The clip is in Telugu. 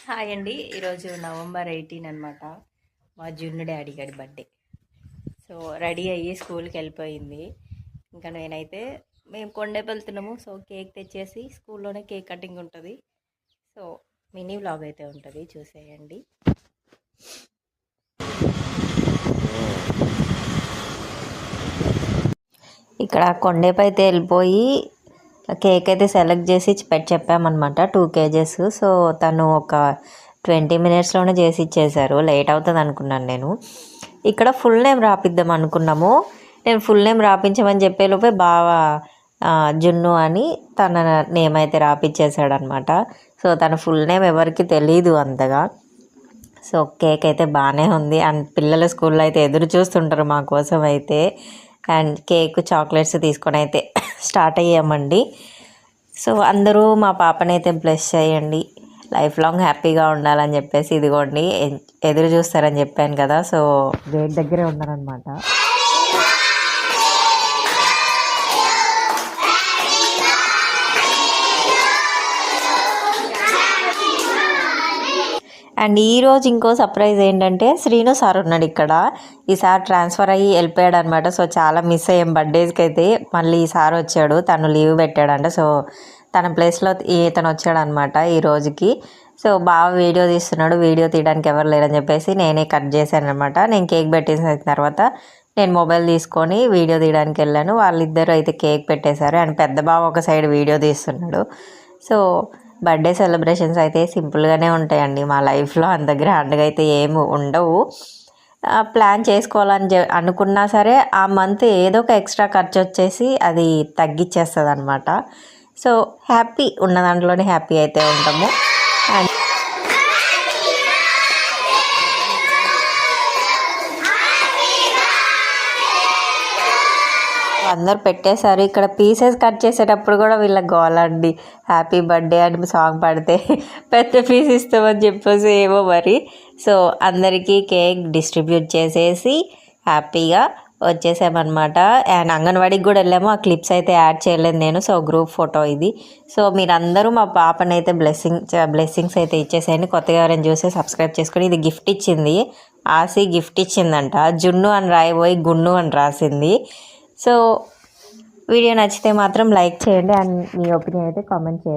హాయ్ అండి. ఈరోజు నవంబర్ 18 అనమాట. మా జున్ను డాడీ గారి బర్త్డే. సో రెడీ అయ్యి స్కూల్కి వెళ్ళిపోయింది. ఇంకా నేనైతే మేము కొండేపు వెళ్తున్నాము. సో కేక్ తెచ్చేసి స్కూల్లోనే కేక్ కటింగ్ ఉంటుంది. సో మినీ వ్లాగ్ అయితే ఉంటుంది, చూసేయండి. ఇక్కడ కొండేపు అయితే వెళ్ళిపోయి కేక్ అయితే సెలెక్ట్ చేసి చెప్పామన్నమాట, 2 kgs. సో తను ఒక 20 minutesలోనే చేసి ఇచ్చేసారు. లేట్ అవుతుంది అనుకున్నాను నేను. ఇక్కడ ఫుల్ నేమ్ రాపిద్దాం అనుకున్నాము. నేను ఫుల్ నేమ్ రాపించమని చెప్పేలోపే బాగా జున్ను అని తన నేమ్ అయితే రాపిచ్చేసాడనమాట. సో తన ఫుల్ నేమ్ ఎవరికి తెలీదు అంతగా. సో కేక్ అయితే బాగానే ఉంది. అండ్ పిల్లల స్కూల్లో అయితే ఎదురు చూస్తుంటారు మా కోసం అయితే. అండ్ కేక్ చాక్లెట్స్ తీసుకొని అయితే స్టార్ట్ అయ్యామండి. సో అందరూ మా పాపనైతే బ్లెస్ చేయండి, లైఫ్ లాంగ్ హ్యాపీగా ఉండాలని చెప్పేసి. ఇదిగోండి ఎదురు చూస్తారని చెప్పాను కదా, సో గేట్ దగ్గరే ఉన్నారనమాట. అండ్ ఈరోజు ఇంకో సర్ప్రైజ్ ఏంటంటే, శ్రీను సార్ ఉన్నాడు ఇక్కడ. ఈసారి ట్రాన్స్ఫర్ అయ్యి వెళ్ళిపోయాడు అనమాట. సో చాలా మిస్ అయ్యాం బర్త్డేస్కి అయితే. మళ్ళీ ఈసారి వచ్చాడు, తను లీవ్ పెట్టాడంట. సో తన ప్లేస్లో ఇతను వచ్చాడు అనమాట ఈ రోజుకి. సో బాగా వీడియో తీస్తున్నాడు. వీడియో తీయడానికి ఎవరు లేరని చెప్పేసి నేనే కట్ చేశాను అనమాట. నేను కేక్ పెట్టేసిన తర్వాత నేను మొబైల్ తీసుకొని వీడియో తీయడానికి వెళ్ళాను. వాళ్ళిద్దరూ అయితే కేక్ పెట్టేశారు. అండ్ పెద్ద బావ ఒక సైడ్ వీడియో తీస్తున్నాడు. సో బర్త్డే సెలబ్రేషన్స్ అయితే సింపుల్గానే ఉంటాయండి మా లైఫ్లో. అంత గ్రాండ్గా అయితే ఏమి ఉండవు. ప్లాన్ చేసుకోవాలని అనుకున్నా సరే ఆ మంత్ ఏదో ఒక ఎక్స్ట్రా ఖర్చు వచ్చేసి అది తగ్గిచ్చేస్తుంది అనమాట. సో హ్యాపీ ఉన్న దాంట్లోనే హ్యాపీ అయితే ఉంటాము. అండ్ అందరు పెట్టేశారు. ఇక్కడ పీసెస్ కట్ చేసేటప్పుడు కూడా వీళ్ళ గోలండి, హ్యాపీ బర్త్డే అని సాంగ్ పాడితే పెద్ద పీస్ ఇస్తామని చెప్పేసి ఏమో మరి. సో అందరికీ కేక్ డిస్ట్రిబ్యూట్ చేసేసి హ్యాపీగా వచ్చేసామన్నమాట. అండ్ అంగన్వాడికి కూడా వెళ్ళాము. ఆ క్లిప్స్ అయితే యాడ్ చేయలేదు నేను. సో గ్రూప్ ఫోటో ఇది. సో మీరందరూ మా పాపనైతే బ్లెస్సింగ్స్ అయితే ఇచ్చేసేయండి. కొత్తగా ఎవరైనా చూస్తే సబ్స్క్రైబ్ చేసుకొని. ఇది గిఫ్ట్ ఇచ్చింది, ఆసి గిఫ్ట్ ఇచ్చిందంట. జున్ను అని రాయబోయి గున్ను అని రాసింది. సో వీడియో నచ్చితే మాత్రం లైక్ చేయండి. అండ్ మీ ఒపీనియన్ అయితే కామెంట్ చేయండి.